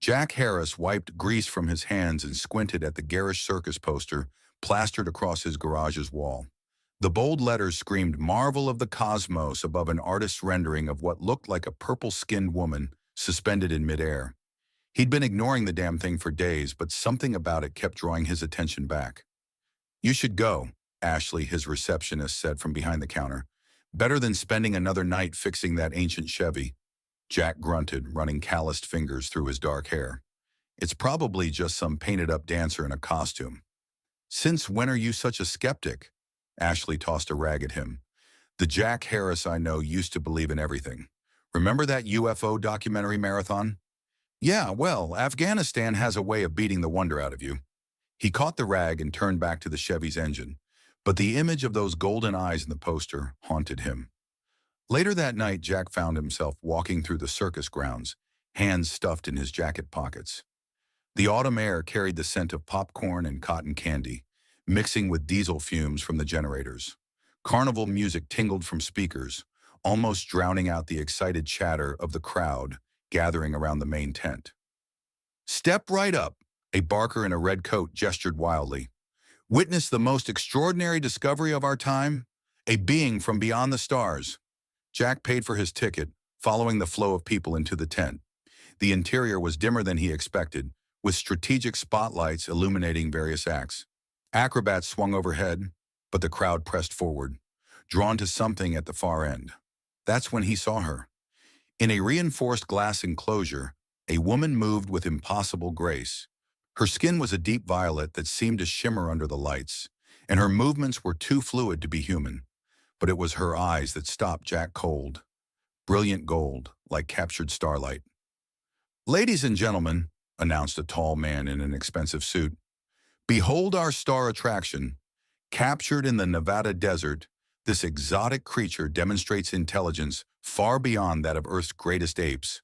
Jack Harris wiped grease from his hands and squinted at the garish circus poster plastered across his garage's wall. The bold letters screamed "Marvel of the Cosmos" above an artist's rendering of what looked like a purple-skinned woman suspended in midair. He'd been ignoring the damn thing for days, but something about it kept drawing his attention back. "You should go," Ashley, his receptionist, said from behind the counter. "Better than spending another night fixing that ancient Chevy." Jack grunted, running calloused fingers through his dark hair. "It's probably just some painted-up dancer in a costume." "Since when are you such a skeptic?" Ashley tossed a rag at him. "The Jack Harris I know used to believe in everything. Remember that UFO documentary marathon?" "Yeah, well, Afghanistan has a way of beating the wonder out of you." He caught the rag and turned back to the Chevy's engine, but the image of those golden eyes in the poster haunted him. Later that night, Jack found himself walking through the circus grounds, hands stuffed in his jacket pockets. The autumn air carried the scent of popcorn and cotton candy, mixing with diesel fumes from the generators. Carnival music tingled from speakers, almost drowning out the excited chatter of the crowd gathering around the main tent. "Step right up," a barker in a red coat gestured wildly. "Witness the most extraordinary discovery of our time, a being from beyond the stars." Jack paid for his ticket, following the flow of people into the tent. The interior was dimmer than he expected, with strategic spotlights illuminating various acts. Acrobats swung overhead, but the crowd pressed forward, drawn to something at the far end. That's when he saw her. In a reinforced glass enclosure, a woman moved with impossible grace. Her skin was a deep violet that seemed to shimmer under the lights, and her movements were too fluid to be human. But it was her eyes that stopped Jack cold. Brilliant gold, like captured starlight. "Ladies and gentlemen," announced a tall man in an expensive suit, "behold our star attraction. Captured in the Nevada desert, this exotic creature demonstrates intelligence far beyond that of Earth's greatest apes."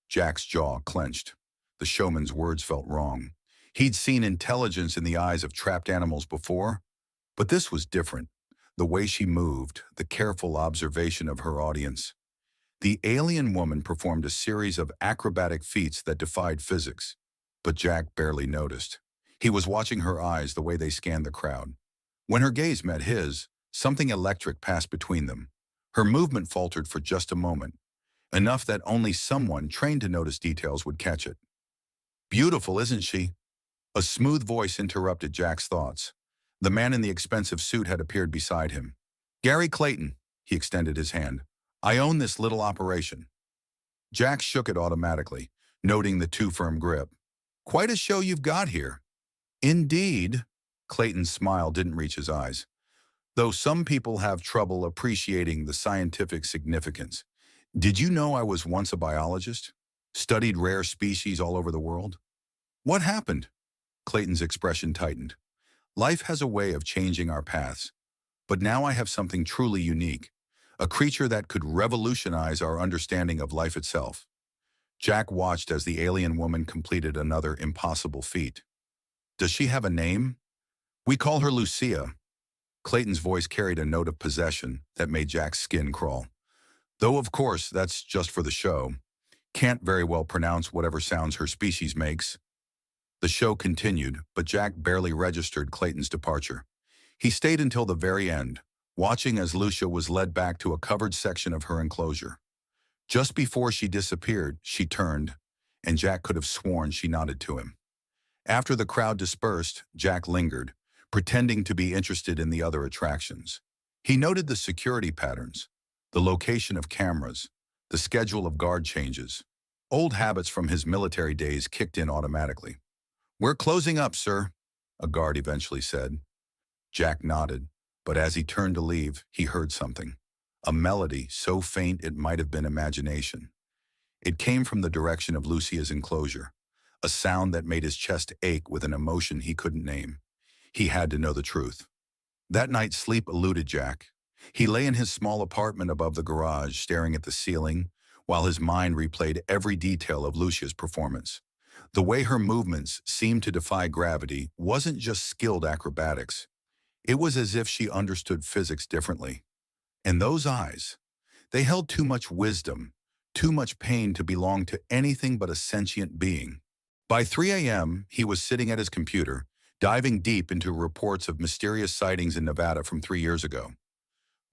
Jack's jaw clenched. The showman's words felt wrong. He'd seen intelligence in the eyes of trapped animals before, but this was different. The way she moved, the careful observation of her audience. The alien woman performed a series of acrobatic feats that defied physics, but Jack barely noticed. He was watching her eyes the way they scanned the crowd. When her gaze met his, something electric passed between them. Her movement faltered for just a moment, enough that only someone trained to notice details would catch it. "Beautiful, isn't she?" A smooth voice interrupted Jack's thoughts. The man in the expensive suit had appeared beside him. "Gary Clayton," he extended his hand. "I own this little operation." Jack shook it automatically, noting the too firm grip. "Quite a show you've got here." "Indeed." Clayton's smile didn't reach his eyes. "Though some people have trouble appreciating the scientific significance. Did you know I was once a biologist? Studied rare species all over the world?" "What happened?" Clayton's expression tightened. "Life has a way of changing our paths. But now I have something truly unique, a creature that could revolutionize our understanding of life itself." Jack watched as the alien woman completed another impossible feat. "Does she have a name?" "We call her Lucia." Clayton's voice carried a note of possession that made Jack's skin crawl. "Though, of course, that's just for the show. Can't very well pronounce whatever sounds her species makes." The show continued, but Jack barely registered Clayton's departure. He stayed until the very end, watching as Lucia was led back to a covered section of her enclosure. Just before she disappeared, she turned, and Jack could have sworn she nodded to him. After the crowd dispersed, Jack lingered, pretending to be interested in the other attractions. He noted the security patterns, the location of cameras, the schedule of guard changes. Old habits from his military days kicked in automatically. "We're closing up, sir," a guard eventually said. Jack nodded, but as he turned to leave, he heard something. A melody so faint it might have been imagination. It came from the direction of Lucia's enclosure, a sound that made his chest ache with an emotion he couldn't name. He had to know the truth. That night, sleep eluded Jack. He lay in his small apartment above the garage, staring at the ceiling, while his mind replayed every detail of Lucia's performance. The way her movements seemed to defy gravity wasn't just skilled acrobatics. It was as if she understood physics differently. And those eyes, they held too much wisdom, too much pain to belong to anything but a sentient being. By 3 a.m., he was sitting at his computer, diving deep into reports of mysterious sightings in Nevada from 3 years ago.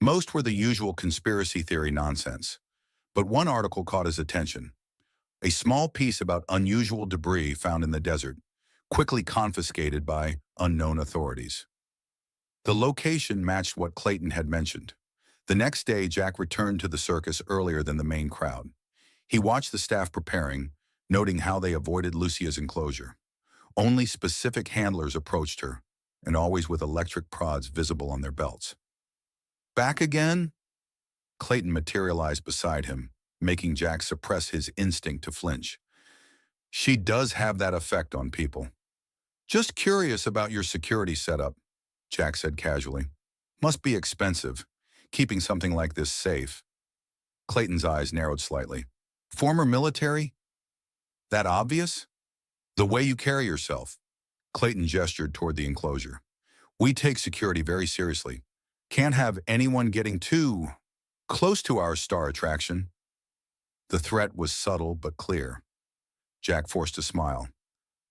Most were the usual conspiracy theory nonsense, but one article caught his attention. A small piece about unusual debris found in the desert, quickly confiscated by unknown authorities. The location matched what Clayton had mentioned. The next day, Jack returned to the circus earlier than the main crowd. He watched the staff preparing, noting how they avoided Lucia's enclosure. Only specific handlers approached her, and always with electric prods visible on their belts. Back again? Clayton materialized beside him, making Jack suppress his instinct to flinch. She does have that effect on people. Just curious about your security setup, Jack said casually. Must be expensive, keeping something like this safe. Clayton's eyes narrowed slightly. Former military? That obvious? The way you carry yourself. Clayton gestured toward the enclosure. We take security very seriously. Can't have anyone getting too close to our star attraction. The threat was subtle but clear. Jack forced a smile.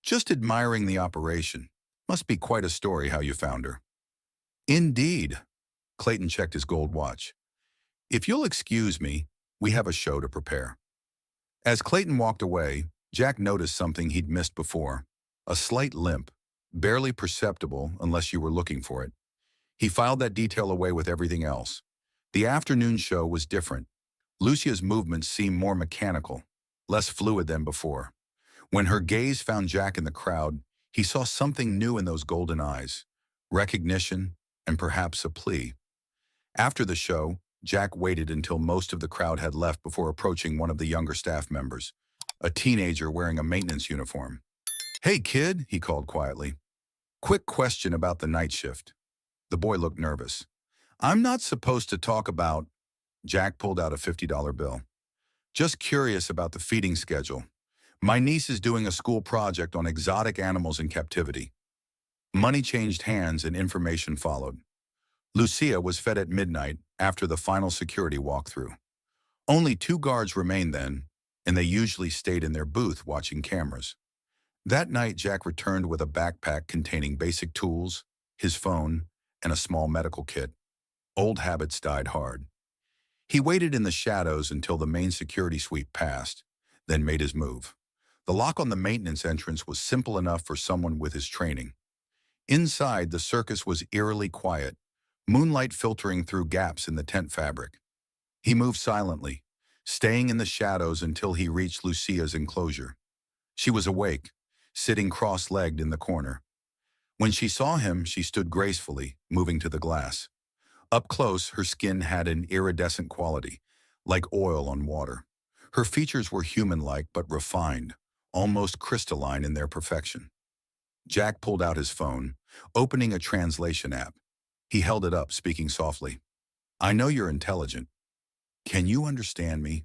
Just admiring the operation. Must be quite a story how you found her. Indeed. Clayton checked his gold watch. If you'll excuse me, we have a show to prepare. As Clayton walked away, Jack noticed something he'd missed before. A slight limp, barely perceptible unless you were looking for it. He filed that detail away with everything else. The afternoon show was different. Lucia's movements seemed more mechanical, less fluid than before. When her gaze found Jack in the crowd, he saw something new in those golden eyes. Recognition, and perhaps a plea. After the show, Jack waited until most of the crowd had left before approaching one of the younger staff members, a teenager wearing a maintenance uniform. Hey kid, he called quietly. Quick question about the night shift. The boy looked nervous. I'm not supposed to talk about... Jack pulled out a $50 bill. Just curious about the feeding schedule. My niece is doing a school project on exotic animals in captivity. Money changed hands and information followed. Lucia was fed at midnight after the final security walkthrough. Only 2 guards remained then, and they usually stayed in their booth watching cameras. That night, Jack returned with a backpack containing basic tools, his phone, and a small medical kit. Old habits died hard. He waited in the shadows until the main security sweep passed, then made his move. The lock on the maintenance entrance was simple enough for someone with his training. Inside, the circus was eerily quiet, moonlight filtering through gaps in the tent fabric. He moved silently, staying in the shadows until he reached Lucia's enclosure. She was awake, sitting cross-legged in the corner. When she saw him, she stood gracefully, moving to the glass. Up close, her skin had an iridescent quality, like oil on water. Her features were human-like but refined, almost crystalline in their perfection. Jack pulled out his phone, opening a translation app. He held it up, speaking softly. I know you're intelligent. Can you understand me?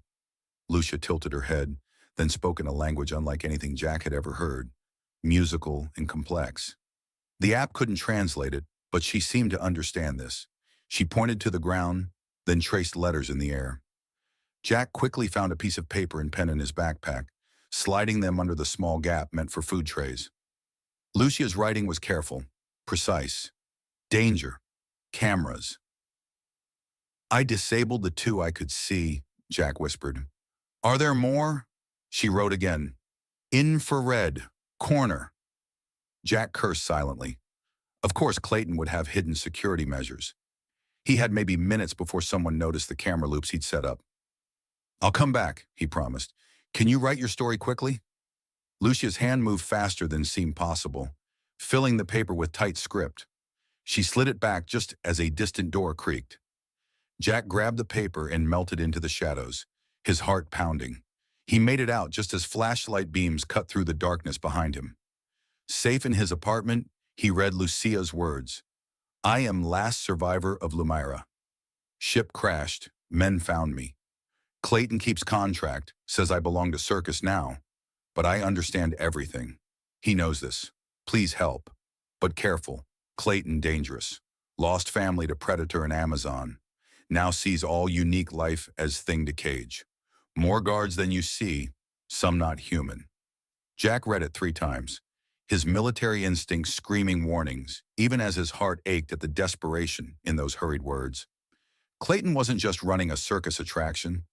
Lucia tilted her head, then spoke in a language unlike anything Jack had ever heard, musical and complex. The app couldn't translate it, but she seemed to understand this. She pointed to the ground, then traced letters in the air. Jack quickly found a piece of paper and pen in his backpack, sliding them under the small gap meant for food trays. Lucia's writing was careful, precise. Danger. Cameras. I disabled the 2 I could see, Jack whispered. Are there more? She wrote again. Infrared. Corner. Jack cursed silently. Of course, Clayton would have hidden security measures. He had maybe minutes before someone noticed the camera loops he'd set up. I'll come back, he promised. Can you write your story quickly? Lucia's hand moved faster than seemed possible, filling the paper with tight script. She slid it back just as a distant door creaked. Jack grabbed the paper and melted into the shadows, his heart pounding. He made it out just as flashlight beams cut through the darkness behind him. Safe in his apartment, he read Lucia's words. I am last survivor of Lumira. Ship crashed. Men found me. Clayton keeps contract, says I belong to Circus now, but I understand everything. He knows this. Please help. But careful. Clayton dangerous. Lost family to predator and Amazon. Now sees all unique life as thing to cage. More guards than you see, some not human. Jack read it 3 times, his military instincts screaming warnings, even as his heart ached at the desperation in those hurried words. Clayton wasn't just running a circus attraction.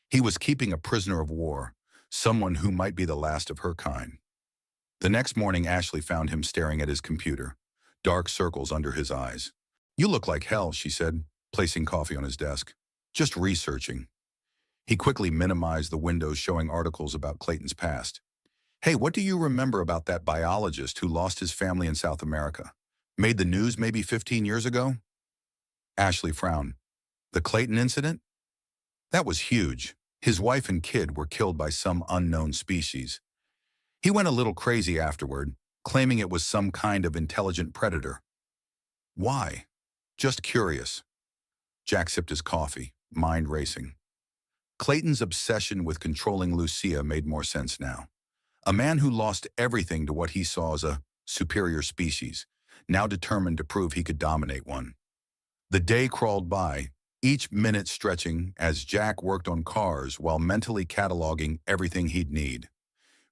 He was keeping a prisoner of war, someone who might be the last of her kind. The next morning, Ashley found him staring at his computer, dark circles under his eyes. "You look like hell," she said, placing coffee on his desk. "Just researching." He quickly minimized the windows showing articles about Clayton's past. "Hey, what do you remember about that biologist who lost his family in South America? Made the news maybe 15 years ago?" Ashley frowned. "The Clayton incident? That was huge. His wife and kid were killed by some unknown species. He went a little crazy afterward, claiming it was some kind of intelligent predator." "Why?" "Just curious." Jack sipped his coffee, mind racing. Clayton's obsession with controlling Lucia made more sense now. A man who lost everything to what he saw as a superior species, now determined to prove he could dominate one. The day crawled by, each minute stretching as Jack worked on cars while mentally cataloging everything he'd need.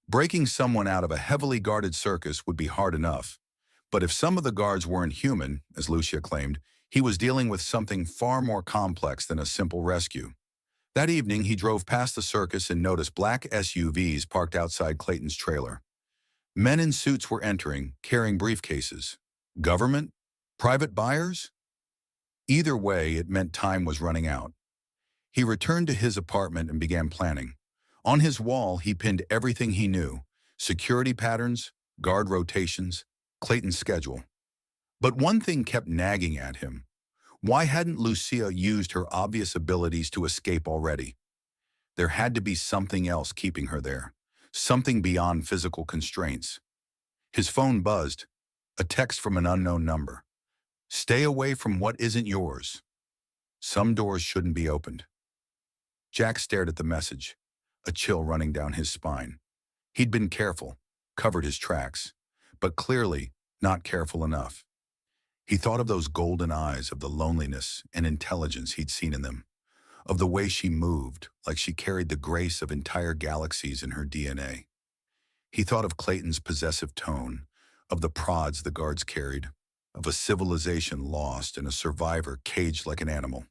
Breaking someone out of a heavily guarded circus would be hard enough, but if some of the guards weren't human, as Lucia claimed, he was dealing with something far more complex than a simple rescue. That evening, he drove past the circus and noticed black SUVs parked outside Clayton's trailer. Men in suits were entering, carrying briefcases. Government? Private buyers? Either way, it meant time was running out. He returned to his apartment and began planning. On his wall, he pinned everything he knew: security patterns, guard rotations, Clayton's schedule. But one thing kept nagging at him. Why hadn't Lucia used her obvious abilities to escape already? There had to be something else keeping her there, something beyond physical constraints. His phone buzzed, a text from an unknown number. "Stay away from what isn't yours. Some doors shouldn't be opened." Jack stared at the message, a chill running down his spine. He'd been careful, covered his tracks, but clearly not careful enough. He thought of those golden eyes, of the loneliness and intelligence he'd seen in them, of the way she moved, like she carried the grace of entire galaxies in her DNA. He thought of Clayton's possessive tone, of the prods the guards carried, of a civilization lost and a survivor caged like an animal.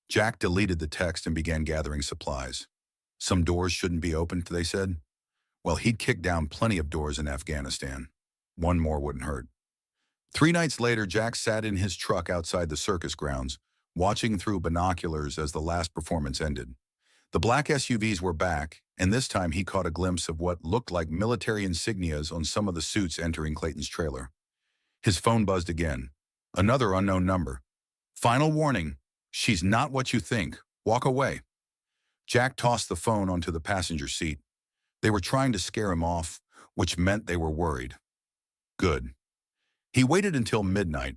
Jack deleted the text and began gathering supplies. Some doors shouldn't be opened, they said. Well, he'd kicked down plenty of doors in Afghanistan. One more wouldn't hurt. 3 nights later, Jack sat in his truck outside the circus grounds, watching through binoculars as the last performance ended. The black SUVs were back, and this time he caught a glimpse of what looked like military insignias on some of the suits entering Clayton's trailer. His phone buzzed again. Another unknown number. "Final warning. She's not what you think. Walk away." Jack tossed the phone onto the passenger seat. They were trying to scare him off, which meant they were worried. Good. He waited until midnight,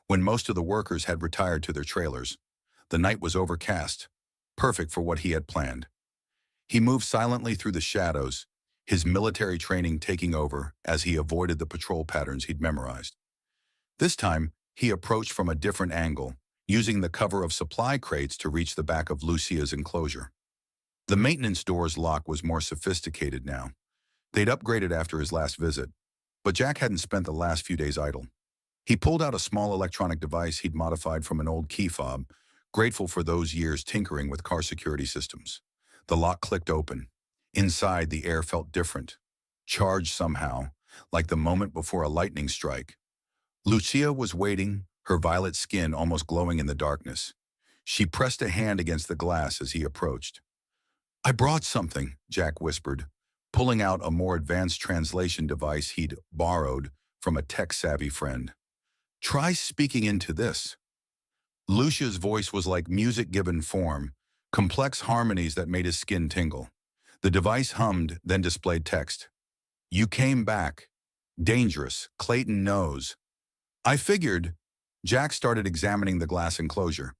when most of the workers had retired to their trailers. The night was overcast, perfect for what he had planned. He moved silently through the shadows, his military training taking over as he avoided the patrol patterns he'd memorized. This time, he approached from a different angle, using the cover of supply crates to reach the back of Lucia's enclosure. The maintenance door's lock was more sophisticated now. They'd upgraded after his last visit, but Jack hadn't spent the last few days idle. He pulled out a small electronic device he'd modified from an old key fob, grateful for those years tinkering with car security systems. The lock clicked open. Inside, the air felt different, charged somehow, like the moment before a lightning strike. Lucia was waiting, her violet skin almost glowing in the darkness. She pressed a hand against the glass as he approached. "I brought something," Jack whispered, pulling out a more advanced translation device he'd borrowed from a tech-savvy friend. "Try speaking into this." Lucia's voice was like music given form, complex harmonies that made his skin tingle. The device hummed, then displayed text. "You came back. Dangerous. Clayton knows." "I figured." Jack started examining the glass enclosure.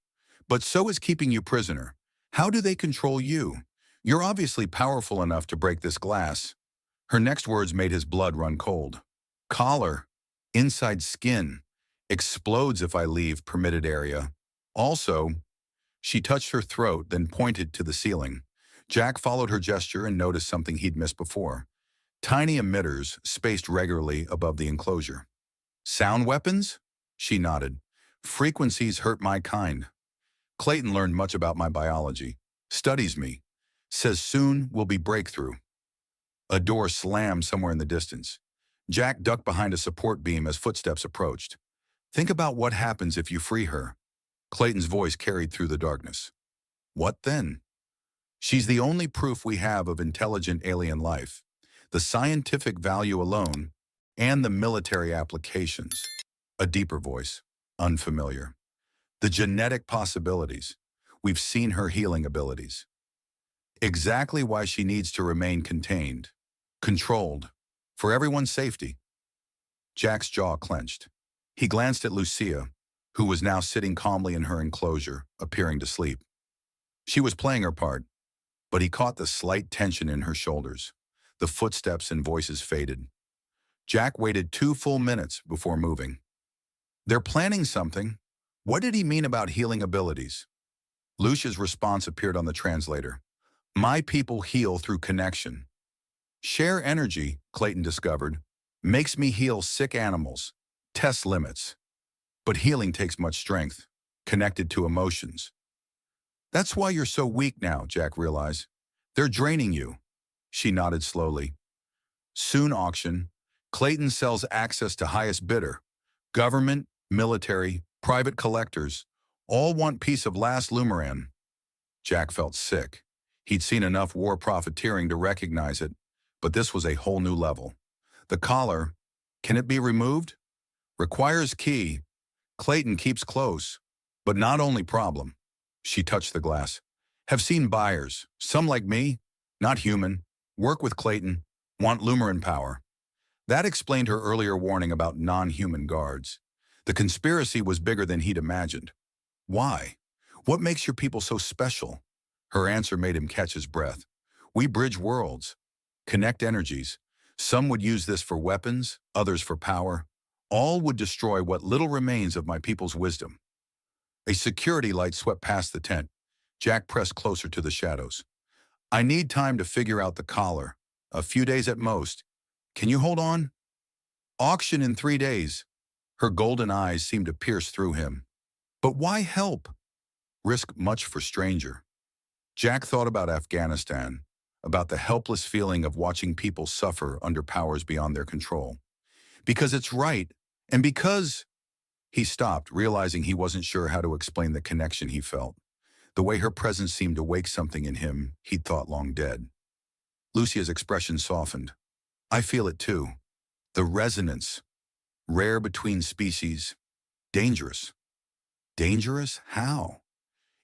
"But so is keeping you prisoner. How do they control you? You're obviously powerful enough to break this glass." Her next words made his blood run cold. "Collar. Inside skin. Explodes if I leave permitted area. Also," she touched her throat, then pointed to the ceiling. Jack followed her gesture and noticed something he'd missed before. tiny emitters spaced regularly above the enclosure. Sound weapons? She nodded. Frequencies hurt my kind. Clayton learned much about my biology, studies me, says soon will be breakthrough. A door slammed somewhere in the distance. Jack ducked behind a support beam as footsteps approached. Think about what happens if you free her. Clayton's voice carried through the darkness. What then? She's the only proof we have of intelligent alien life. The scientific value alone, and the military applications. A deeper voice, unfamiliar. The genetic possibilities. We've seen her healing abilities. Exactly why she needs to remain contained, controlled, for everyone's safety. Jack's jaw clenched. He glanced at Lucia, who was now sitting calmly in her enclosure, appearing to sleep. She was playing her part, but he caught the slight tension in her shoulders. The footsteps and voices faded. Jack waited 2 full minutes before moving. They're planning something. What did he mean about healing abilities? Lucia's response appeared on the translator. My people heal through connection. Share energy, Clayton discovered, makes me heal sick animals, test limits. But healing takes much strength, connected to emotions. That's why you're so weak now, Jack realized. They're draining you. She nodded slowly. Soon auction, Clayton sells access to highest bidder. Government, military, private collectors, all want piece of last Lumeran. Jack felt sick. He'd seen enough war profiteering to recognize it, but this was a whole new level. The collar, can it be removed? Requires key. Clayton keeps close, but not only problem. She touched the glass. Have seen buyers, some like me, not human, work with Clayton, want Lumeran power. That explained her earlier warning about non-human guards. The conspiracy was bigger than he'd imagined. Why? What makes your people so special? Her answer made him catch his breath. We bridge worlds, connect energies. Some would use this for weapons, others for power. All would destroy what little remains of my people's wisdom. A security light swept past the tent. Jack pressed closer to the shadows. I need time to figure out the collar. A few days at most. Can you hold on? Auction in 3 days. Her golden eyes seemed to pierce through him. But why help? Risk much for stranger. Jack thought about Afghanistan, about the helpless feeling of watching people suffer under powers beyond their control. Because it's right, and because... He stopped, realizing he wasn't sure how to explain the connection he felt. The way her presence seemed to wake something in him he'd thought long dead. Lucia's expression softened. I feel it too. The resonance. Rare between species. Dangerous. Dangerous? How?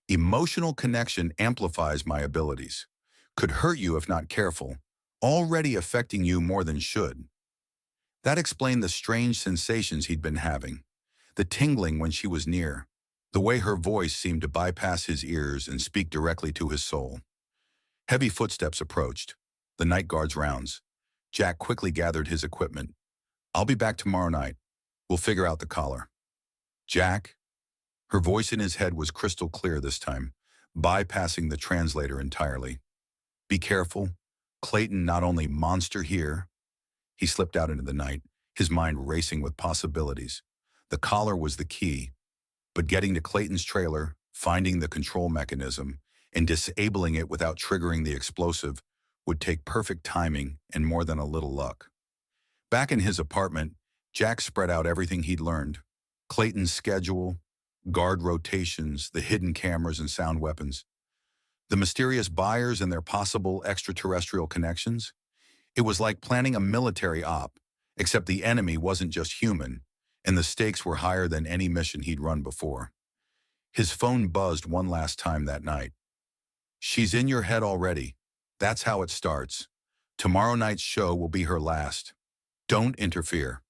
Emotional connection amplifies my abilities. Could hurt you if not careful. Already affecting you more than should. That explained the strange sensations he'd been having. The tingling when she was near. The way her voice seemed to bypass his ears and speak directly to his soul. Heavy footsteps approached. The night guard's rounds. Jack quickly gathered his equipment. I'll be back tomorrow night. We'll figure out the collar. Jack? Her voice in his head was crystal clear this time, bypassing the translator entirely. Be careful. Clayton not only monster here. He slipped out into the night, his mind racing with possibilities. The collar was the key, but getting to Clayton's trailer, finding the control mechanism, and disabling it without triggering the explosive would take perfect timing and more than a little luck. Back in his apartment, Jack spread out everything he'd learned. Clayton's schedule, guard rotations, the hidden cameras and sound weapons. The mysterious buyers and their possible extraterrestrial connections. It was like planning a military op, except the enemy wasn't just human, and the stakes were higher than any mission he'd run before. His phone buzzed one last time that night. She's in your head already. That's how it starts. Tomorrow night's show will be her last. Don't interfere.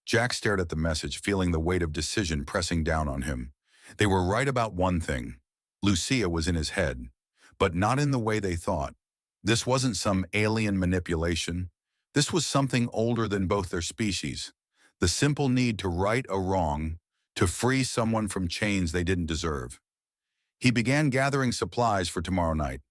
Jack stared at the message, feeling the weight of decision pressing down on him. They were right about one thing. Lucia was in his head, but not in the way they thought. This wasn't some alien manipulation. This was something older than both their species. The simple need to right a wrong, to free someone from chains they didn't deserve. He began gathering supplies for tomorrow night.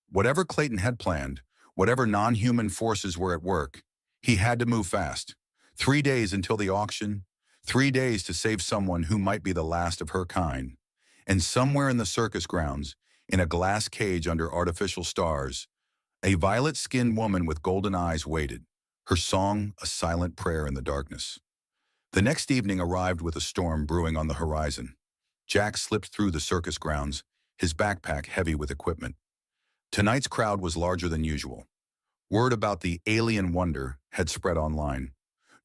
Whatever Clayton had planned, Whatever non-human forces were at work, he had to move fast. 3 days until the auction, 3 days to save someone who might be the last of her kind. And somewhere in the circus grounds, in a glass cage under artificial stars, a violet-skinned woman with golden eyes waited, her song a silent prayer in the darkness. The next evening arrived with a storm brewing on the horizon. Jack slipped through the circus grounds, his backpack heavy with equipment. Tonight's crowd was larger than usual. Word about the alien wonder had spread online,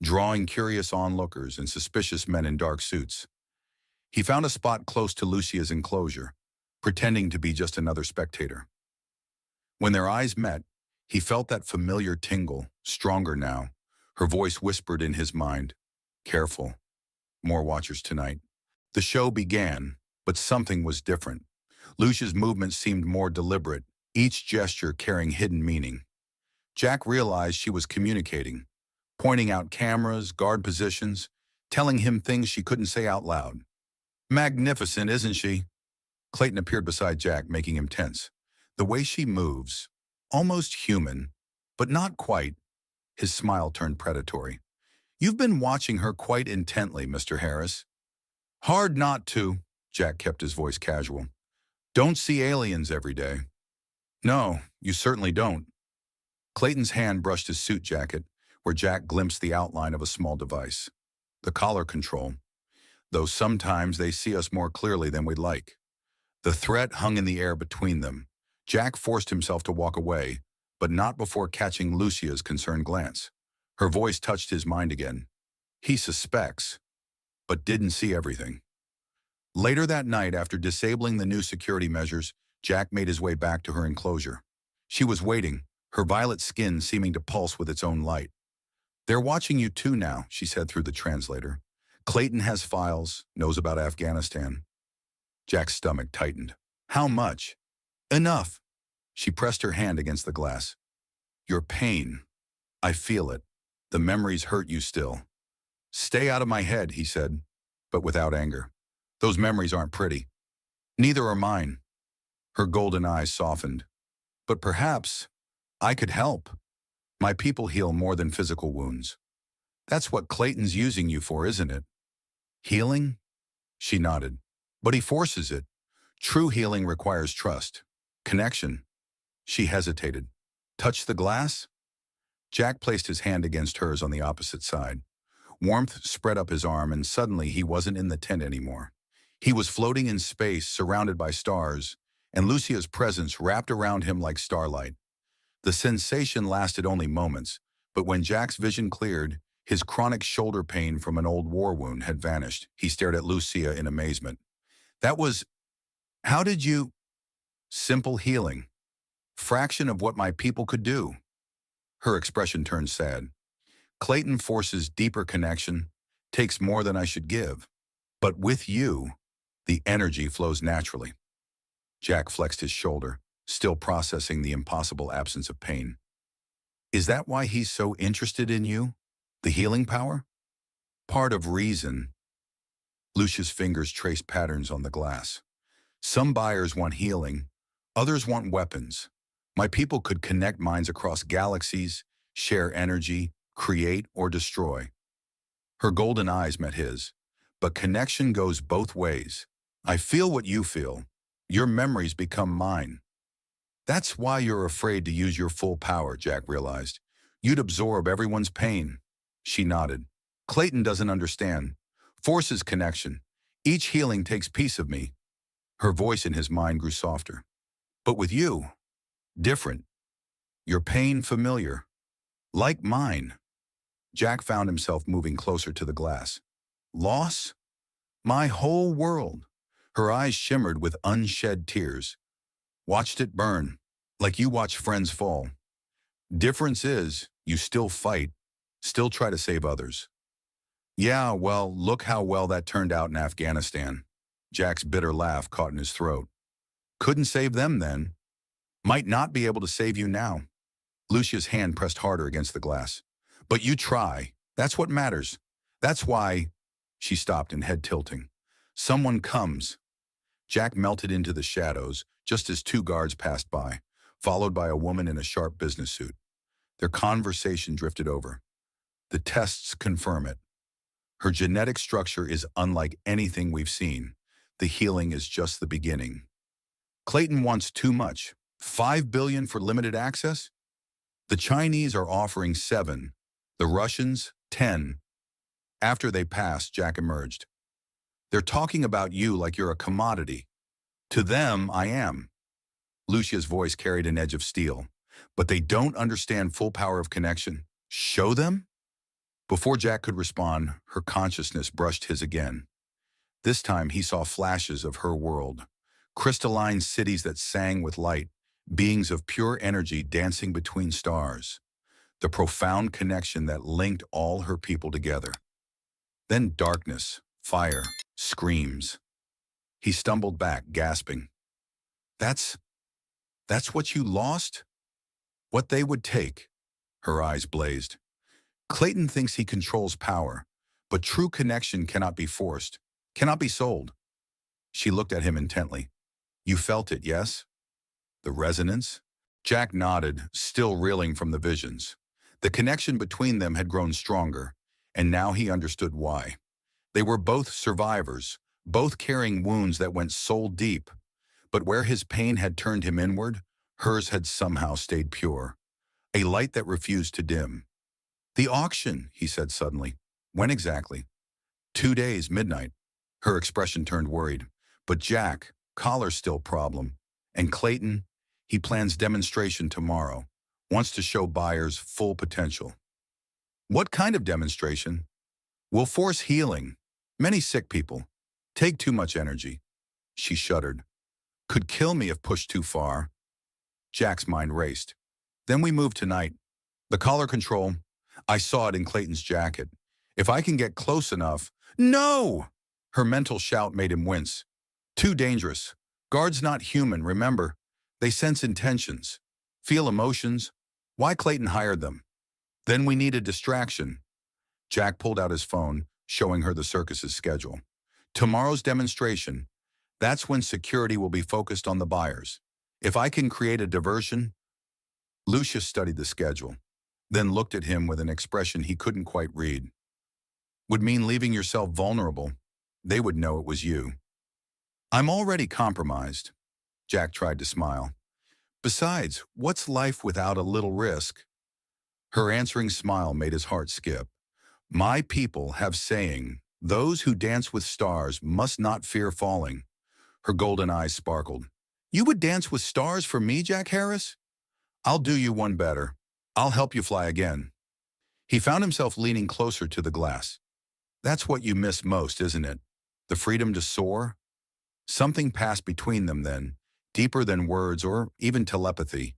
drawing curious onlookers and suspicious men in dark suits. He found a spot close to Lucia's enclosure, pretending to be just another spectator. When their eyes met, he felt that familiar tingle, stronger now. Her voice whispered in his mind, "Careful, more watchers tonight." The show began, but something was different. Lucia's movements seemed more deliberate, each gesture carrying hidden meaning. Jack realized she was communicating, pointing out cameras, guard positions, telling him things she couldn't say out loud. "Magnificent, isn't she?" Clayton appeared beside Jack, making him tense. "The way she moves, almost human, but not quite." His smile turned predatory. "You've been watching her quite intently, Mr. Harris." "Hard not to," Jack kept his voice casual. "Don't see aliens every day." "No, you certainly don't." Clayton's hand brushed his suit jacket, where Jack glimpsed the outline of a small device. The collar control. Though sometimes they see us more clearly than we'd like. The threat hung in the air between them. Jack forced himself to walk away, but not before catching Lucia's concerned glance. Her voice touched his mind again. He suspects, but didn't see everything. Later that night, after disabling the new security measures, Jack made his way back to her enclosure. She was waiting, her violet skin seeming to pulse with its own light. "They're watching you too now," she said through the translator. "Clayton has files, knows about Afghanistan." Jack's stomach tightened. "How much?" "Enough." She pressed her hand against the glass. "Your pain. I feel it. The memories hurt you still." "Stay out of my head," he said, but without anger. "Those memories aren't pretty. Neither are mine." Her golden eyes softened. "But perhaps I could help. My people heal more than physical wounds." "That's what Clayton's using you for, isn't it?" "Healing?" She nodded. "But he forces it. True healing requires trust. Connection." She hesitated. "Touch the glass?" Jack placed his hand against hers on the opposite side. Warmth spread up his arm, and suddenly he wasn't in the tent anymore. He was floating in space, surrounded by stars, and Lucia's presence wrapped around him like starlight. The sensation lasted only moments, but when Jack's vision cleared, his chronic shoulder pain from an old war wound had vanished. He stared at Lucia in amazement. "That was... How did you..." "Simple healing. Fraction of what my people could do." Her expression turned sad. "Clayton forces deeper connection, takes more than I should give. But with you, the energy flows naturally." Jack flexed his shoulder, still processing the impossible absence of pain. "Is that why he's so interested in you? The healing power?" "Part of reason." Lucia's fingers traced patterns on the glass. "Some buyers want healing, others want weapons. My people could connect minds across galaxies, share energy, create or destroy." Her golden eyes met his. "But connection goes both ways. I feel what you feel. Your memories become mine." "That's why you're afraid to use your full power," Jack realized. "You'd absorb everyone's pain." She nodded. "Clayton doesn't understand. Forces connection. Each healing takes piece of me." Her voice in his mind grew softer. "But with you, different. Your pain familiar. Like mine." Jack found himself moving closer to the glass. "Loss? My whole world." Her eyes shimmered with unshed tears. "Watched it burn, like you watch friends fall. Difference is, you still fight, still try to save others." "Yeah, well, look how well that turned out in Afghanistan." Jack's bitter laugh caught in his throat. "Couldn't save them then. Might not be able to save you now." Lucia's hand pressed harder against the glass. "But you try. That's what matters. That's why..." She stopped in head tilting. "Someone comes." Jack melted into the shadows just as two guards passed by. followed by a woman in a sharp business suit. Their conversation drifted over. The tests confirm it. Her genetic structure is unlike anything we've seen. The healing is just the beginning. Clayton wants too much. 5 billion for limited access? The Chinese are offering 7. The Russians, 10. After they passed, Jack emerged. They're talking about you like you're a commodity. To them, I am. Lucia's voice carried an edge of steel. But they don't understand full power of connection. Show them? Before Jack could respond, her consciousness brushed his again. This time he saw flashes of her world. Crystalline cities that sang with light, beings of pure energy dancing between stars. The profound connection that linked all her people together. Then darkness, fire, screams. He stumbled back, gasping. That's what you lost? What they would take? Her eyes blazed. Clayton thinks he controls power, but true connection cannot be forced, cannot be sold. She looked at him intently. You felt it, yes? The resonance? Jack nodded, still reeling from the visions. The connection between them had grown stronger, and now he understood why. They were both survivors, both carrying wounds that went soul deep. But where his pain had turned him inward, hers had somehow stayed pure. A light that refused to dim. The auction, he said suddenly. When exactly? 2 days, midnight. Her expression turned worried. But Jack, collar still problem. And Clayton, he plans demonstration tomorrow. Wants to show buyers full potential. What kind of demonstration? Will force healing. Many sick people. Take too much energy. She shuddered. Could kill me if pushed too far. Jack's mind raced. Then we moved tonight. The collar control, I saw it in Clayton's jacket. If I can get close enough. No! Her mental shout made him wince. Too dangerous. Guards not human, remember. They sense intentions. Feel emotions. Why Clayton hired them? Then we need a distraction. Jack pulled out his phone, showing her the circus's schedule. Tomorrow's demonstration. That's when security will be focused on the buyers. If I can create a diversion. Lucia studied the schedule, then looked at him with an expression he couldn't quite read. Would mean leaving yourself vulnerable. They would know it was you. I'm already compromised. Jack tried to smile. Besides, what's life without a little risk? Her answering smile made his heart skip. My people have saying, those who dance with stars must not fear falling. Her golden eyes sparkled. You would dance with stars for me, Jack Harris? I'll do you one better. I'll help you fly again. He found himself leaning closer to the glass. That's what you miss most, isn't it? The freedom to soar? Something passed between them then, deeper than words or even telepathy.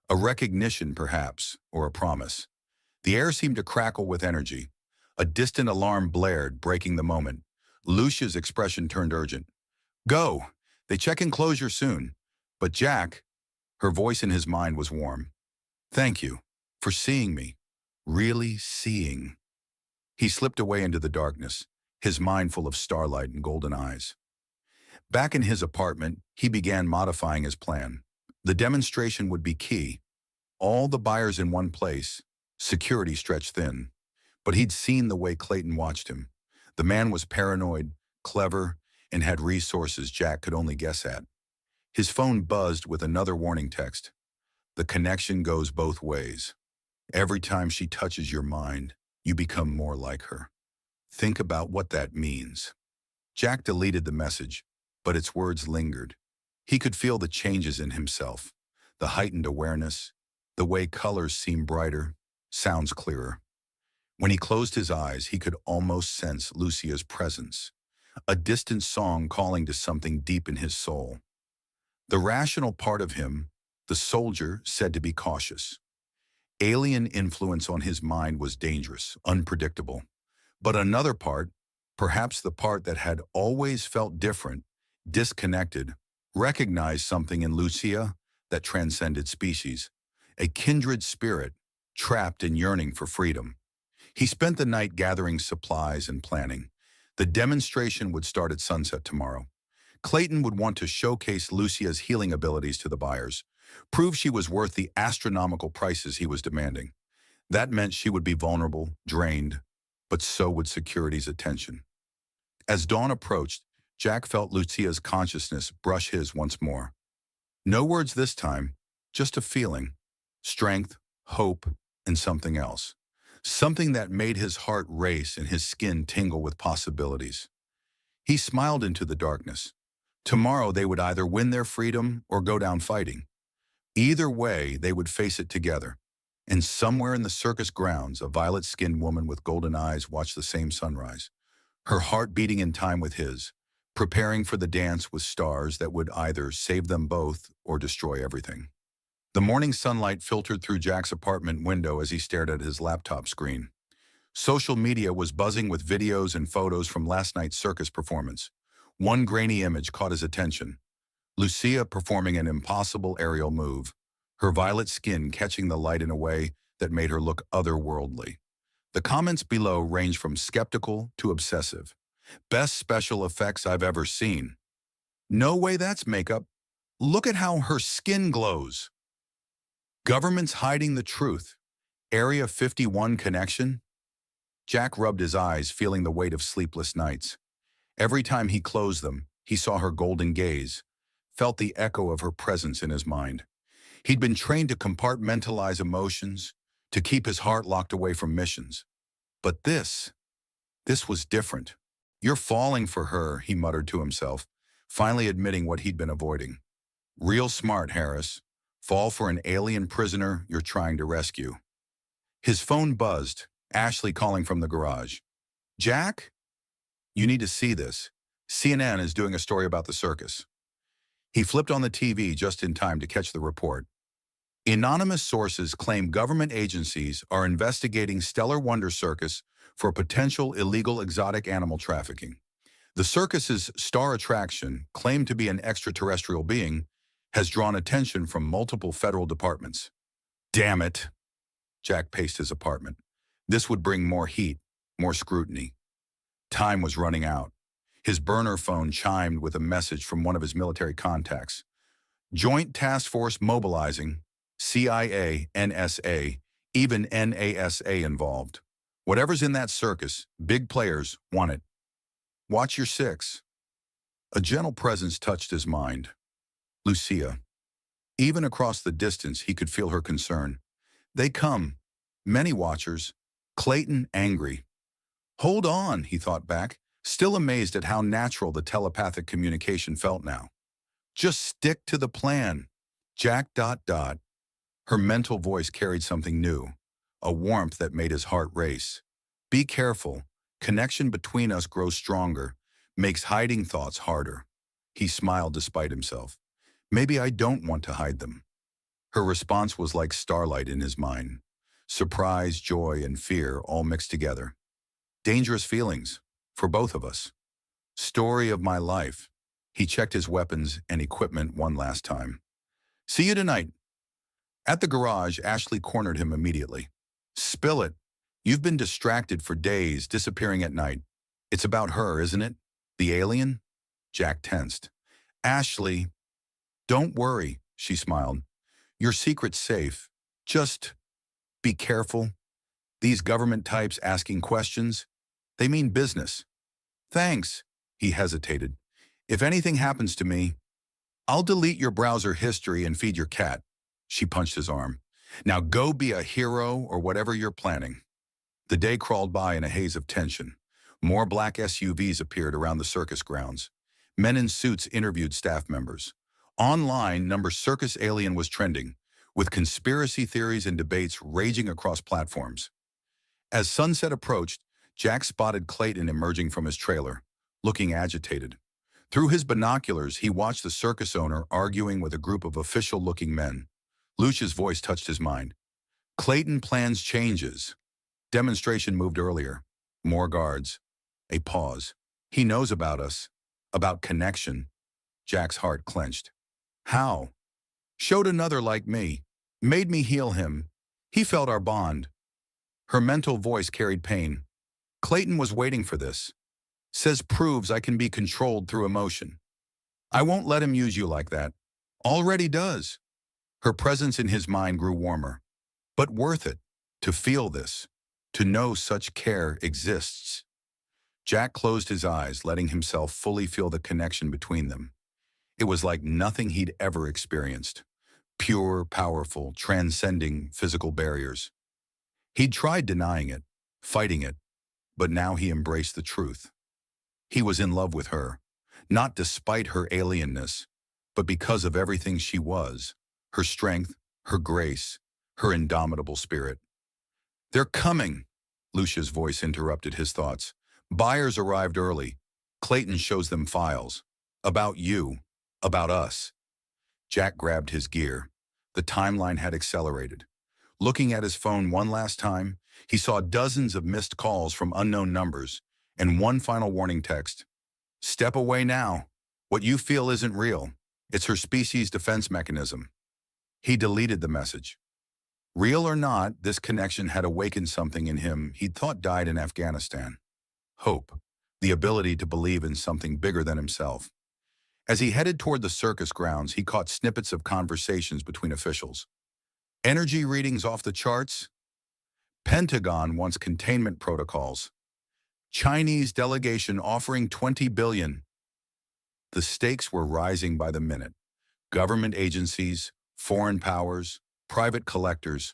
A recognition, perhaps, or a promise. The air seemed to crackle with energy. A distant alarm blared, breaking the moment. Lucia's expression turned urgent. Go! They check enclosure soon. But Jack, her voice in his mind was warm. Thank you for seeing me. Really seeing. He slipped away into the darkness, his mind full of starlight and golden eyes. Back in his apartment, he began modifying his plan. The demonstration would be key. All the buyers in one place, security stretched thin. But he'd seen the way Clayton watched him. The man was paranoid, clever, and had resources Jack could only guess at. His phone buzzed with another warning text. The connection goes both ways. Every time she touches your mind, you become more like her. Think about what that means. Jack deleted the message, but its words lingered. He could feel the changes in himself, the heightened awareness, the way colors seem brighter, sounds clearer. When he closed his eyes, he could almost sense Lucia's presence, a distant song calling to something deep in his soul. The rational part of him, the soldier, said to be cautious. Alien influence on his mind was dangerous, unpredictable. But another part, perhaps the part that had always felt different, disconnected, recognized something in Lucia that transcended species, a kindred spirit, trapped and yearning for freedom. He spent the night gathering supplies and planning. The demonstration would start at sunset tomorrow. Clayton would want to showcase Lucia's healing abilities to the buyers, Prove she was worth the astronomical prices he was demanding. That meant she would be vulnerable, drained, but so would security's attention. As dawn approached, Jack felt Lucia's consciousness brush his once more. No words this time, just a feeling. Strength, hope, and something else. Something that made his heart race and his skin tingle with possibilities. He smiled into the darkness. Tomorrow they would either win their freedom or go down fighting. Either way, they would face it together. And somewhere in the circus grounds, a violet-skinned woman with golden eyes watched the same sunrise, her heart beating in time with his, preparing for the dance with stars that would either save them both or destroy everything. The morning sunlight filtered through Jack's apartment window as he stared at his laptop screen. Social media was buzzing with videos and photos from last night's circus performance. One grainy image caught his attention. Lucia performing an impossible aerial move, her violet skin catching the light in a way that made her look otherworldly. The comments below ranged from skeptical to obsessive. Best special effects I've ever seen. No way that's makeup. Look at how her skin glows. Government's hiding the truth. Area 51 connection? Jack rubbed his eyes, feeling the weight of sleepless nights. Every time he closed them, he saw her golden gaze, felt the echo of her presence in his mind. He'd been trained to compartmentalize emotions, to keep his heart locked away from missions. But this was different. You're falling for her, he muttered to himself, finally admitting what he'd been avoiding. Real smart, Harris. Fall for an alien prisoner you're trying to rescue. His phone buzzed, Ashley calling from the garage. Jack? You need to see this. CNN is doing a story about the circus. He flipped on the TV just in time to catch the report. Anonymous sources claim government agencies are investigating Stellar Wonder Circus for potential illegal exotic animal trafficking. The circus's star attraction, claimed to be an extraterrestrial being, has drawn attention from multiple federal departments. Damn it, Jack paced his apartment. This would bring more heat, more scrutiny. Time was running out. His burner phone chimed with a message from one of his military contacts. Joint Task Force mobilizing, CIA, NSA, even NASA involved. Whatever's in that circus, big players want it. Watch your six. A gentle presence touched his mind. Lucia. Even across the distance, he could feel her concern. They come. Many watchers. Clayton angry. Hold on, he thought back, still amazed at how natural the telepathic communication felt now. Just stick to the plan. Jack ... Her mental voice carried something new, a warmth that made his heart race. Be careful. Connection between us grows stronger, makes hiding thoughts harder. He smiled despite himself. Maybe I don't want to hide them. Her response was like starlight in his mind. Surprise, joy, and fear all mixed together. Dangerous feelings, for both of us. Story of my life. He checked his weapons and equipment one last time. See you tonight. At the garage, Ashley cornered him immediately. Spill it. You've been distracted for days, disappearing at night. It's about her, isn't it? The alien? Jack tensed. Ashley, don't worry, she smiled. Your secret's safe. Just be careful. These government types asking questions, they mean business. Thanks, he hesitated. If anything happens to me, I'll delete your browser history and feed your cat. She punched his arm. Now go be a hero or whatever you're planning. The day crawled by in a haze of tension. More black SUVs appeared around the circus grounds. Men in suits interviewed staff members. Online, number circus alien was trending, with conspiracy theories and debates raging across platforms. As sunset approached, Jack spotted Clayton emerging from his trailer, looking agitated. Through his binoculars, he watched the circus owner arguing with a group of official-looking men. Lucia's voice touched his mind. Clayton plans changes. Demonstration moved earlier. More guards. A pause. He knows about us. About connection. Jack's heart clenched. How? Showed another like me. Made me heal him. He felt our bond. Her mental voice carried pain. Clayton was waiting for this. Says proves I can be controlled through emotion. I won't let him use you like that. Already does. Her presence in his mind grew warmer. But worth it, to feel this, to know such care exists. Jack closed his eyes, letting himself fully feel the connection between them. It was like nothing he'd ever experienced. Pure, powerful, transcending physical barriers. He'd tried denying it, fighting it, but now he embraced the truth. He was in love with her, not despite her alienness, but because of everything she was, her strength, her grace, her indomitable spirit. "They're coming," Lucia's voice interrupted his thoughts. "Buyers arrived early. Clayton shows them files. About you. About us." Jack grabbed his gear. The timeline had accelerated. Looking at his phone one last time, he saw dozens of missed calls from unknown numbers, and one final warning text. "Step away now. What you feel isn't real. It's her species' defense mechanism." He deleted the message. Real or not, this connection had awakened something in him he'd thought died in Afghanistan. Hope. The ability to believe in something bigger than himself. As he headed toward the circus grounds, he caught snippets of conversations between officials. Energy readings off the charts? Pentagon wants containment protocols. Chinese delegation offering $20 billion. The stakes were rising by the minute. Government agencies, foreign powers, private collectors,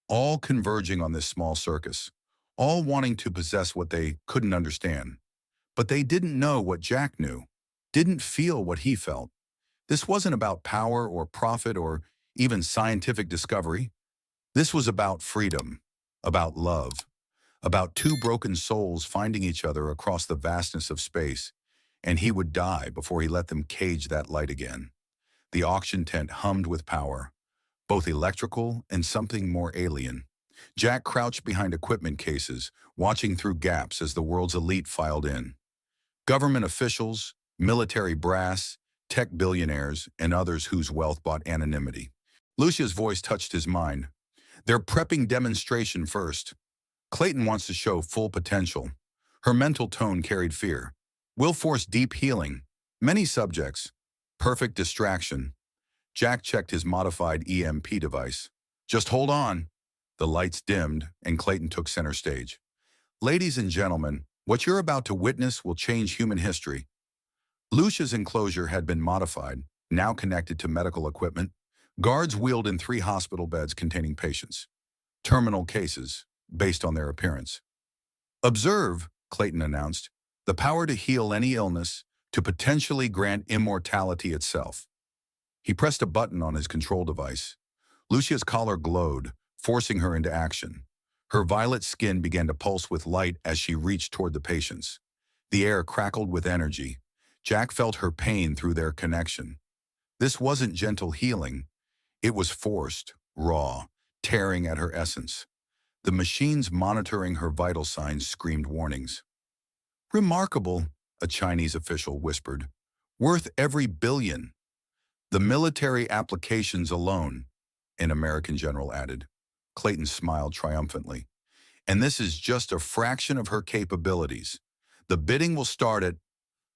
all converging on this small circus, all wanting to possess what they couldn't understand. But they didn't know what Jack knew, didn't feel what he felt. This wasn't about power or profit or even scientific discovery. This was about freedom, about love, about two broken souls finding each other across the vastness of space, and he would die before he let them cage that light again. The auction tent hummed with power, both electrical and something more alien. Jack crouched behind equipment cases, watching through gaps as the world's elite filed in. Government officials, military brass, tech billionaires, and others whose wealth bought anonymity. Lucia's voice touched his mind. "They're prepping demonstration first. Clayton wants to show full potential." Her mental tone carried fear. "We'll force deep healing. Many subjects. Perfect distraction." Jack checked his modified EMP device. "Just hold on." The lights dimmed, and Clayton took center stage. "Ladies and gentlemen, what you're about to witness will change human history." Lucia's enclosure had been modified, now connected to medical equipment. Guards wheeled in 3 hospital beds containing patients. Terminal cases, based on their appearance. "Observe," Clayton announced, "the power to heal any illness, to potentially grant immortality itself." He pressed a button on his control device. Lucia's collar glowed, forcing her into action. Her violet skin began to pulse with light as she reached toward the patients. The air crackled with energy. Jack felt her pain through their connection. This wasn't gentle healing. It was forced, raw, tearing at her essence. The machines monitoring her vital signs screamed warnings. "Remarkable," a Chinese official whispered. "Worth every billion." "The military applications alone," an American general added. Clayton smiled triumphantly. "And this is just a fraction of her capabilities. The bidding will start at..."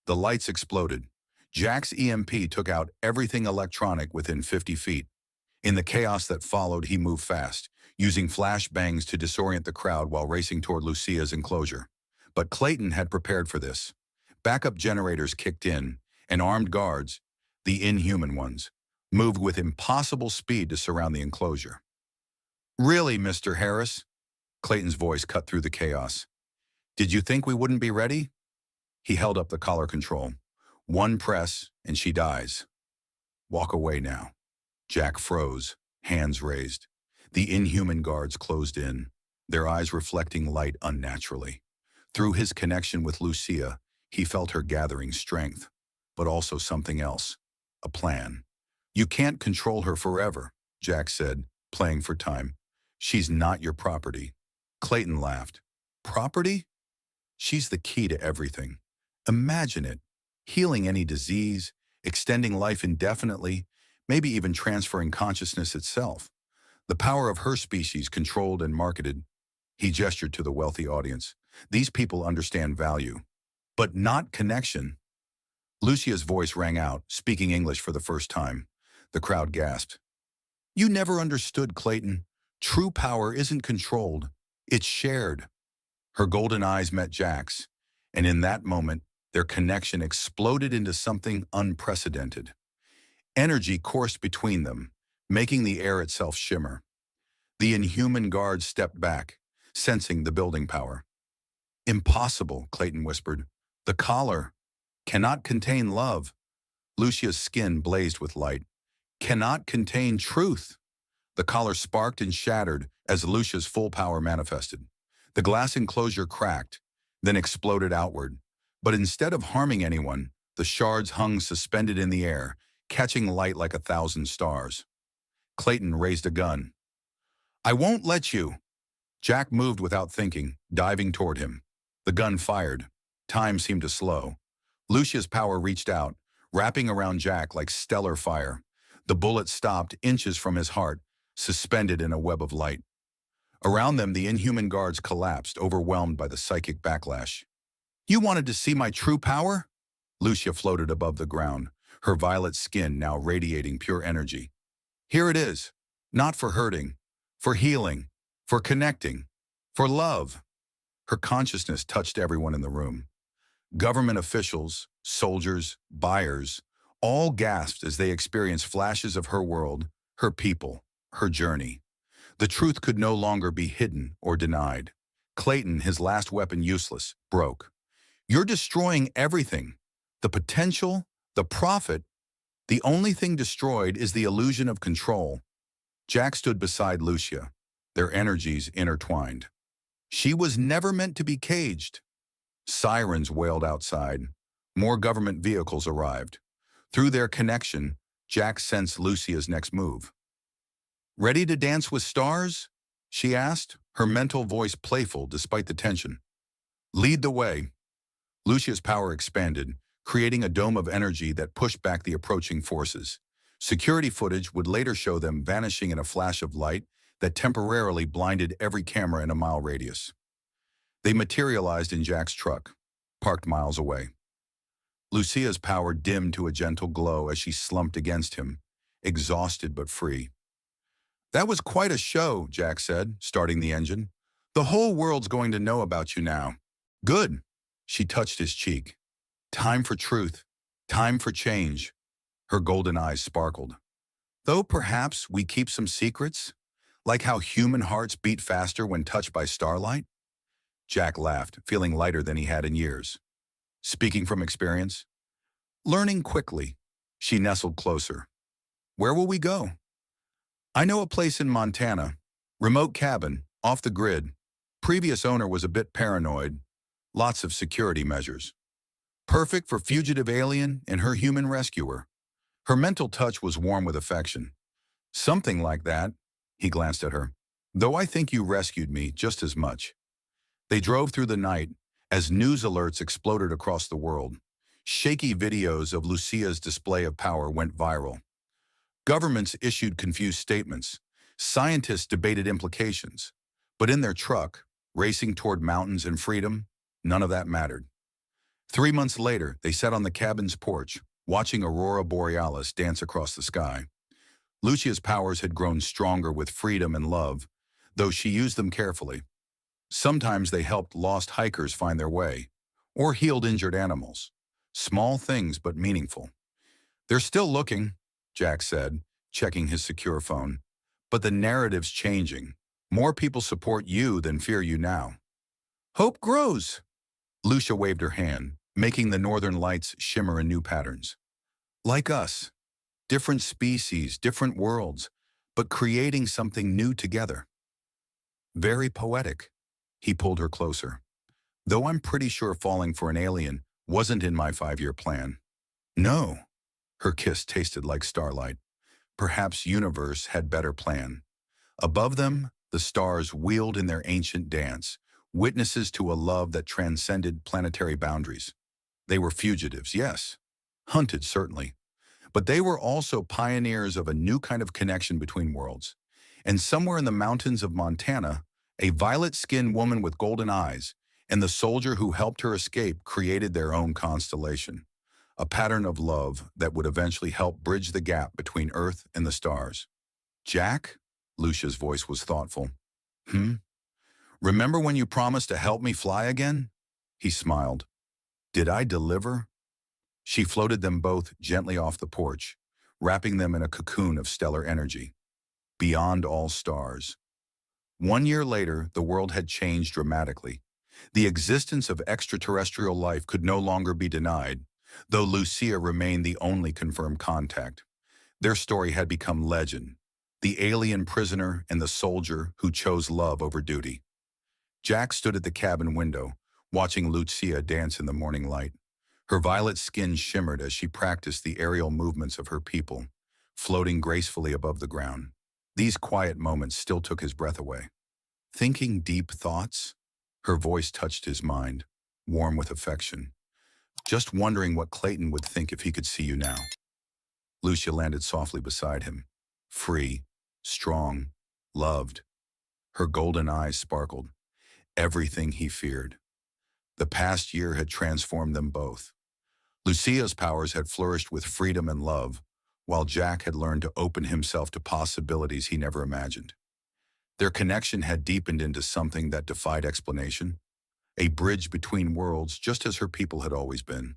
The lights exploded. Jack's EMP took out everything electronic within 50 feet. In the chaos that followed, he moved fast, using flash bangs to disorient the crowd while racing toward Lucia's enclosure. But Clayton had prepared for this. Backup generators kicked in, and armed guards, the inhuman ones, moved with impossible speed to surround the enclosure. "Really, Mr. Harris?" Clayton's voice cut through the chaos. "Did you think we wouldn't be ready?" He held up the collar control. "One press, and she dies. Walk away now." Jack froze, hands raised. The inhuman guards closed in, their eyes reflecting light unnaturally. Through his connection with Lucia, he felt her gathering strength, but also something else. A plan. "You can't control her forever," Jack said, playing for time. "She's not your property." Clayton laughed. "Property? She's the key to everything. Imagine it. Healing any disease, extending life indefinitely, maybe even transferring consciousness itself. The power of her species controlled and marketed." He gestured to the wealthy audience. "These people understand value, but not connection." Lucia's voice rang out, speaking English for the first time. The crowd gasped. You never understood, Clayton. True power isn't controlled. It's shared. Her golden eyes met Jack's, and in that moment, their connection exploded into something unprecedented. Energy coursed between them, making the air itself shimmer. The inhuman guards stepped back, sensing the building power. Impossible, Clayton whispered. The collar cannot contain love. Lucia's skin blazed with light. Cannot contain truth. The collar sparked and shattered as Lucia's full power manifested. The glass enclosure cracked, then exploded outward. But instead of harming anyone, the shards hung suspended in the air, catching light like 1,000 stars. Clayton raised a gun. I won't let you. Jack moved without thinking, diving toward him. The gun fired. Time seemed to slow. Lucia's power reached out, wrapping around Jack like stellar fire. The bullet stopped inches from his heart, suspended in a web of light. Around them, the inhuman guards collapsed, overwhelmed by the psychic backlash. You wanted to see my true power? Lucia floated above the ground, her violet skin now radiating pure energy. Here it is, not for hurting, for healing, for connecting, for love. Her consciousness touched everyone in the room. Government officials, soldiers, buyers, all gasped as they experienced flashes of her world, her people, her journey. The truth could no longer be hidden or denied. Clayton, his last weapon useless, broke. You're destroying everything. The potential, the profit. The only thing destroyed is the illusion of control. Jack stood beside Lucia, their energies intertwined. She was never meant to be caged. Sirens wailed outside. More government vehicles arrived. Through their connection, Jack sensed Lucia's next move. Ready to dance with stars? She asked, her mental voice playful despite the tension. Lead the way. Lucia's power expanded, creating a dome of energy that pushed back the approaching forces. Security footage would later show them vanishing in a flash of light that temporarily blinded every camera in a mile radius. They materialized in Jack's truck, parked miles away. Lucia's power dimmed to a gentle glow as she slumped against him, exhausted but free. That was quite a show, Jack said, starting the engine. The whole world's going to know about you now. Good. She touched his cheek. Time for truth. Time for change. Her golden eyes sparkled. Though perhaps we keep some secrets, like how human hearts beat faster when touched by starlight? Jack laughed, feeling lighter than he had in years. Speaking from experience? Learning quickly. She nestled closer. Where will we go? I know a place in Montana. Remote cabin, off the grid. Previous owner was a bit paranoid. Lots of security measures. Perfect for fugitive alien and her human rescuer. Her mental touch was warm with affection. Something like that, he glanced at her. Though I think you rescued me just as much. They drove through the night as news alerts exploded across the world. Shaky videos of Lucia's display of power went viral. Governments issued confused statements. Scientists debated implications. But in their truck, racing toward mountains and freedom, none of that mattered. 3 months later, they sat on the cabin's porch, watching Aurora Borealis dance across the sky. Lucia's powers had grown stronger with freedom and love, though she used them carefully. Sometimes they helped lost hikers find their way, or healed injured animals. Small things, but meaningful. They're still looking, Jack said, checking his secure phone. But the narrative's changing. More people support you than fear you now. Hope grows. Lucia waved her hand, making the northern lights shimmer in new patterns. Like us. Different species, different worlds, but creating something new together. Very poetic. He pulled her closer. Though I'm pretty sure falling for an alien wasn't in my 5-year plan. No. Her kiss tasted like starlight. Perhaps universe had better plan. Above them, the stars wheeled in their ancient dance, witnesses to a love that transcended planetary boundaries. They were fugitives, yes. Hunted, certainly. But they were also pioneers of a new kind of connection between worlds. And somewhere in the mountains of Montana, a violet-skinned woman with golden eyes and the soldier who helped her escape created their own constellation, a pattern of love that would eventually help bridge the gap between Earth and the stars. Jack? Lucia's voice was thoughtful. Hmm? Remember when you promised to help me fly again? He smiled. Did I deliver? She floated them both gently off the porch, wrapping them in a cocoon of stellar energy. Beyond all stars. 1 year later, the world had changed dramatically. The existence of extraterrestrial life could no longer be denied, though Lucia remained the only confirmed contact. Their story had become legend. The alien prisoner and the soldier who chose love over duty. Jack stood at the cabin window, watching Lucia dance in the morning light. Her violet skin shimmered as she practiced the aerial movements of her people, floating gracefully above the ground. These quiet moments still took his breath away. Thinking deep thoughts? Her voice touched his mind, warm with affection. Just wondering what Clayton would think if he could see you now. Lucia landed softly beside him, free, strong, loved. Her golden eyes sparkled. Everything he feared. The past year had transformed them both. Lucia's powers had flourished with freedom and love, while Jack had learned to open himself to possibilities he never imagined. Their connection had deepened into something that defied explanation, a bridge between worlds just as her people had always been.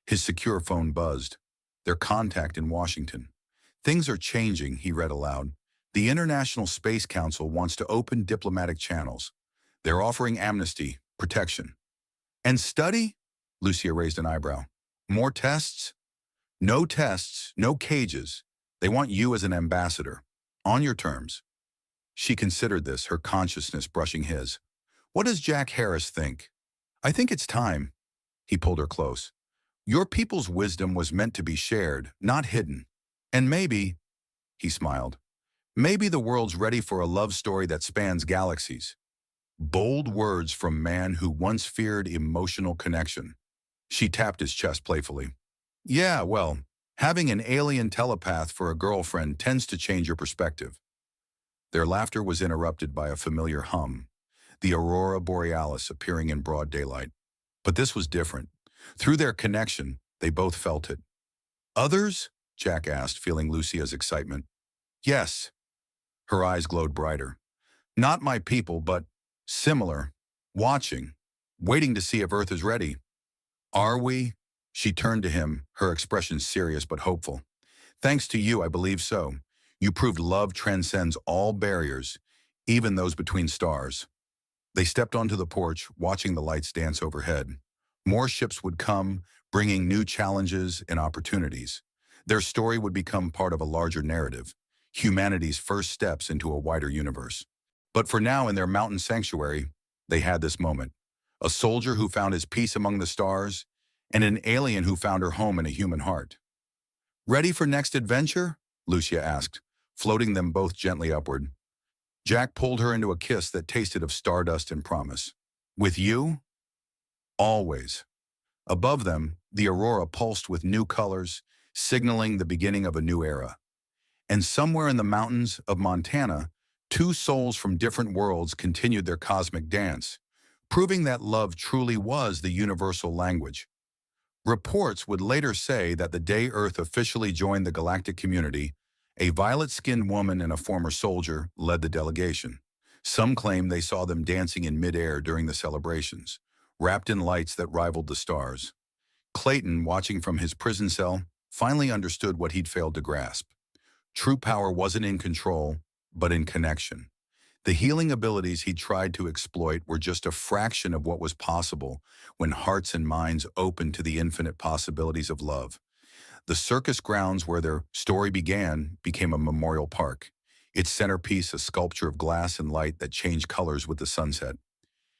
His secure phone buzzed, their contact in Washington. Things are changing, he read aloud. The International Space Council wants to open diplomatic channels. They're offering amnesty, protection. And study? Lucia raised an eyebrow. More tests? No tests, no cages. They want you as an ambassador, on your terms. She considered this, her consciousness brushing his. What does Jack Harris think? I think it's time. He pulled her close. Your people's wisdom was meant to be shared, not hidden. And maybe, he smiled, maybe the world's ready for a love story that spans galaxies. Bold words from man who once feared emotional connection. She tapped his chest playfully. Yeah, well, having an alien telepath for a girlfriend tends to change your perspective. Their laughter was interrupted by a familiar hum, the aurora borealis appearing in broad daylight. But this was different. Through their connection, they both felt it. Others? Jack asked, feeling Lucia's excitement. Yes. Her eyes glowed brighter. Not my people, but similar. Watching. Waiting to see if Earth is ready. Are we? She turned to him, her expression serious but hopeful. Thanks to you, I believe so. You proved love transcends all barriers, even those between stars. They stepped onto the porch, watching the lights dance overhead. More ships would come, bringing new challenges and opportunities. Their story would become part of a larger narrative, humanity's first steps into a wider universe. But for now, in their mountain sanctuary, they had this moment. A soldier who found his peace among the stars, and an alien who found her home in a human heart. Ready for next adventure? Lucia asked, floating them both gently upward. Jack pulled her into a kiss that tasted of stardust and promise. With you? Always. Above them, the aurora pulsed with new colors, signaling the beginning of a new era. And somewhere in the mountains of Montana, two souls from different worlds continued their cosmic dance, proving that love truly was the universal language. Reports would later say that the day Earth officially joined the galactic community, a violet-skinned woman and a former soldier led the delegation. Some claim they saw them dancing in midair during the celebrations, wrapped in lights that rivaled the stars. Clayton, watching from his prison cell, finally understood what he'd failed to grasp. True power wasn't in control, but in connection. The healing abilities he tried to exploit were just a fraction of what was possible when hearts and minds opened to the infinite possibilities of love. The circus grounds where their story began became a memorial park, its centerpiece a sculpture of glass and light that changed colors with the sunset.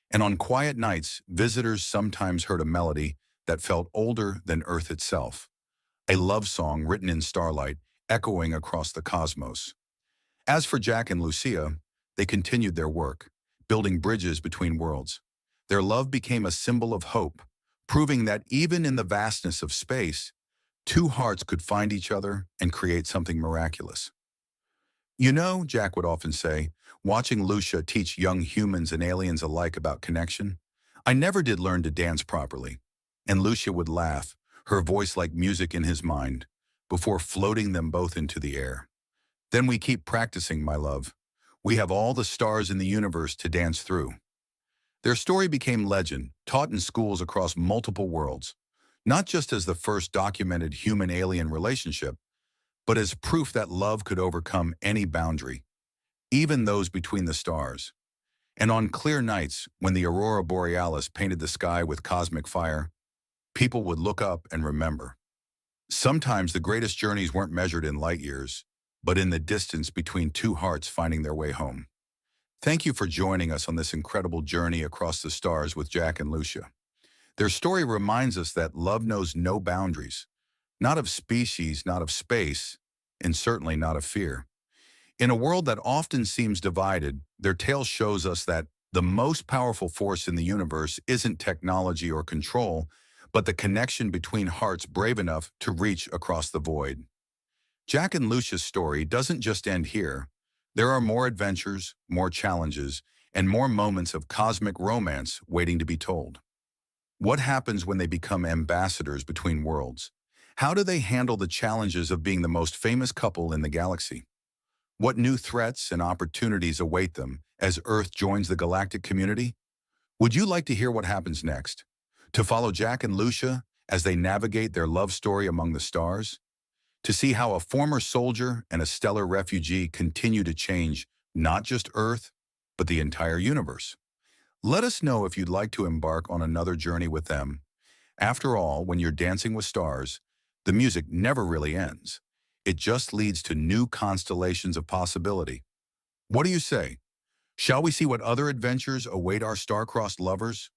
And on quiet nights, visitors sometimes heard a melody that felt older than Earth itself, a love song written in starlight, echoing across the cosmos. As for Jack and Lucia, they continued their work, building bridges between worlds. Their love became a symbol of hope, proving that even in the vastness of space, two hearts could find each other and create something miraculous. You know, Jack would often say, watching Lucia teach young humans and aliens alike about connection, I never did learn to dance properly. And Lucia would laugh, her voice like music in his mind, before floating them both into the air. Then we keep practicing, my love. We have all the stars in the universe to dance through. Their story became legend, taught in schools across multiple worlds, not just as the first documented human-alien relationship, but as proof that love could overcome any boundary, even those between the stars. And on clear nights, when the aurora borealis painted the sky with cosmic fire, people would look up and remember. Sometimes the greatest journeys weren't measured in light years, but in the distance between two hearts finding their way home. Thank you for joining us on this incredible journey across the stars with Jack and Lucia. Their story reminds us that love knows no boundaries, not of species, not of space, and certainly not of fear. In a world that often seems divided, their tale shows us that the most powerful force in the universe isn't technology or control, but the connection between hearts brave enough to reach across the void. Jack and Lucia's story doesn't just end here. There are more adventures, more challenges, and more moments of cosmic romance waiting to be told. What happens when they become ambassadors between worlds? How do they handle the challenges of being the most famous couple in the galaxy? What new threats and opportunities await them as Earth joins the galactic community? Would you like to hear what happens next? To follow Jack and Lucia as they navigate their love story among the stars? To see how a former soldier and a stellar refugee continue to change not just Earth, but the entire universe? Let us know if you'd like to embark on another journey with them. After all, when you're dancing with stars, the music never really ends. It just leads to new constellations of possibility. What do you say? Shall we see what other adventures await our star-crossed lovers?